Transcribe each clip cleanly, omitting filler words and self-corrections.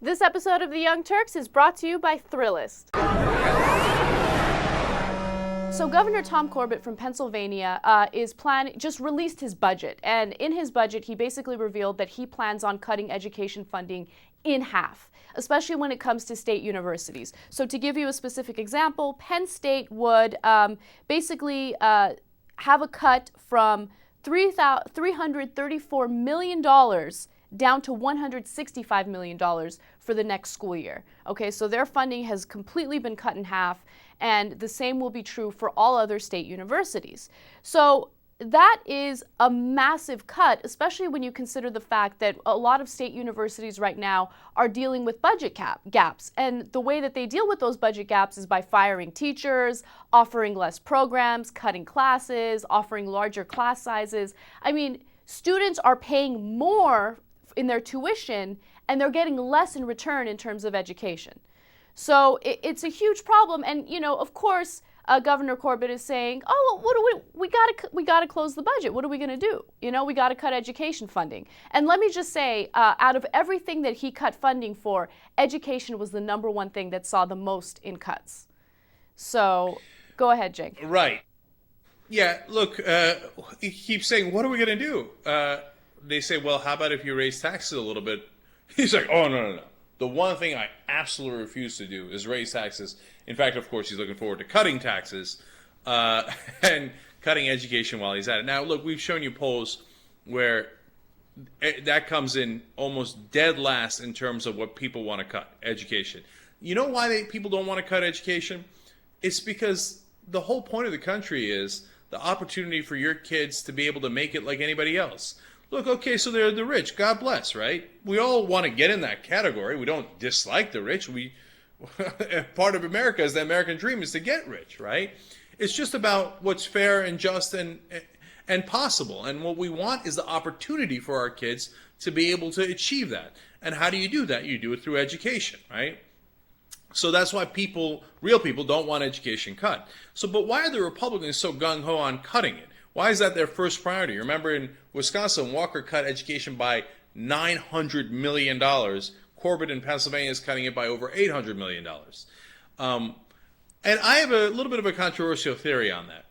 This episode of The Young Turks is brought to you by Thrillist. So Governor Tom Corbett from Pennsylvania just released his budget. And in his budget, he basically revealed that he plans on cutting education funding in half, especially when it comes to state universities. So to give you a specific example, Penn State would basically have a cut from $334 million down to $165 million for the next school year. Okay, so their funding has completely been cut in half, and the same will be true for all other state universities. So that is a massive cut, especially when you consider the fact that a lot of state universities right now are dealing with budget gaps. And the way that they deal with those budget gaps is by firing teachers, offering less programs, cutting classes, offering larger class sizes. I mean, students are paying more in their tuition, and they're getting less in return in terms of education. So it's a huge problem. And, you know, of course, Governor Corbett is saying, oh, well, we got to close the budget. What are we going to do? You know, we got to cut education funding. And let me just say, out of everything that he cut funding for, education was the number one thing that saw the most in cuts. So go ahead, Jake. Right. Yeah, look, he keeps saying, what are we going to do? They say, well, how about if you raise taxes a little bit? He's like, oh, no. The one thing I absolutely refuse to do is raise taxes. In fact, of course, he's looking forward to cutting taxes and cutting education while he's at it. Now, look, we've shown you polls where that comes in almost dead last in terms of what people want to cut, education. You know why people don't want to cut education? It's because the whole point of the country is the opportunity for your kids to be able to make it like anybody else. Look, okay, so they're the rich. God bless, right? We all want to get in that category. We don't dislike the rich. Part of America is the American dream is to get rich, right? It's just about what's fair and just and possible. And what we want is the opportunity for our kids to be able to achieve that. And how do you do that? You do it through education, right? So that's why real people don't want education cut. So, but why are the Republicans so gung-ho on cutting it? Why is that their first priority? Remember in Wisconsin, Walker cut education by $900 million. Corbett in Pennsylvania is cutting it by over $800 million. And I have a little bit of a controversial theory on that.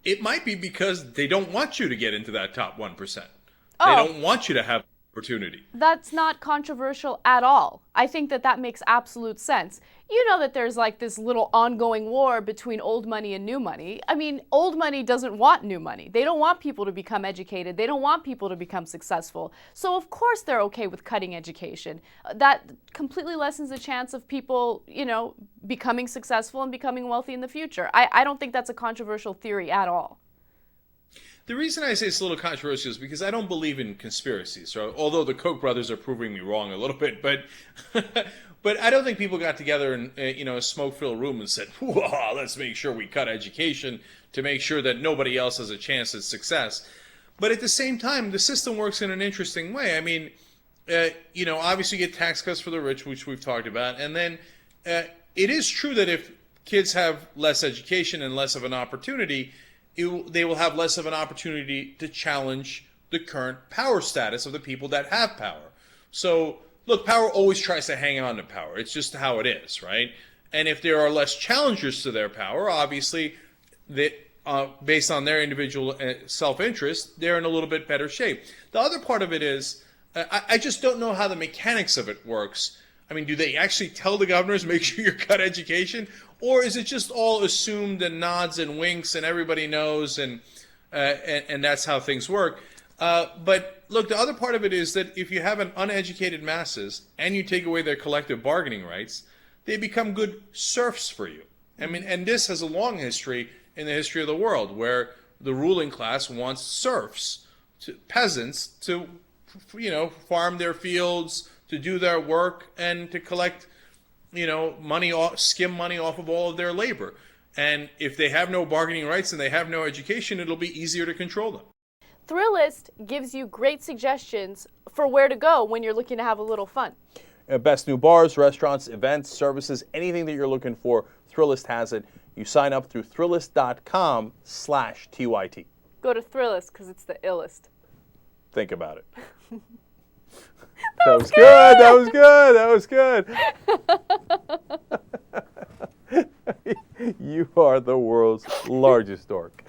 It might be because they don't want you to get into that top 1%. They don't want you to have opportunity. That's not controversial at all. I think that makes absolute sense. You know that there's like this little ongoing war between old money and new money. I mean, old money doesn't want new money. They don't want people to become educated. They don't want people to become successful. So of course they're okay with cutting education. That completely lessens the chance of people, you know, becoming successful and becoming wealthy in the future. I don't think that's a controversial theory at all. The reason I say it's a little controversial is because I don't believe in conspiracies. So, although the Koch brothers are proving me wrong a little bit, but but I don't think people got together in a smoke-filled room and said, let's make sure we cut education to make sure that nobody else has a chance at success. But at the same time, the system works in an interesting way. I mean, obviously you get tax cuts for the rich, which we've talked about, and then it is true that if kids have less education and less of an opportunity, they will have less of an opportunity to challenge the current power status of the people that have power. So, look, power always tries to hang on to power. It's just how it is, right? And if there are less challengers to their power, obviously, based on their individual self-interest, they're in a little bit better shape. The other part of it is, I just don't know how the mechanics of it works. I mean, do they actually tell the governors, make sure you cut education? Or is it just all assumed and nods and winks and everybody knows and that's how things work? But look, the other part of it is that if you have an uneducated masses and you take away their collective bargaining rights, they become good serfs for you. I mean, and this has a long history in the history of the world where the ruling class wants serfs, peasants, to farm their fields, to do their work, and to collect skim money off of all of their labor. And if they have no bargaining rights and they have no education, it'll be easier to control them. Thrillist gives you great suggestions for where to go when you're looking to have a little fun. Best new bars, restaurants, events, services, anything that you're looking for, Thrillist has it. You sign up through Thrillist.com/TYT. Go to Thrillist because it's the illest. Think about it. That was good. That was good. That was good. You are the world's largest dork.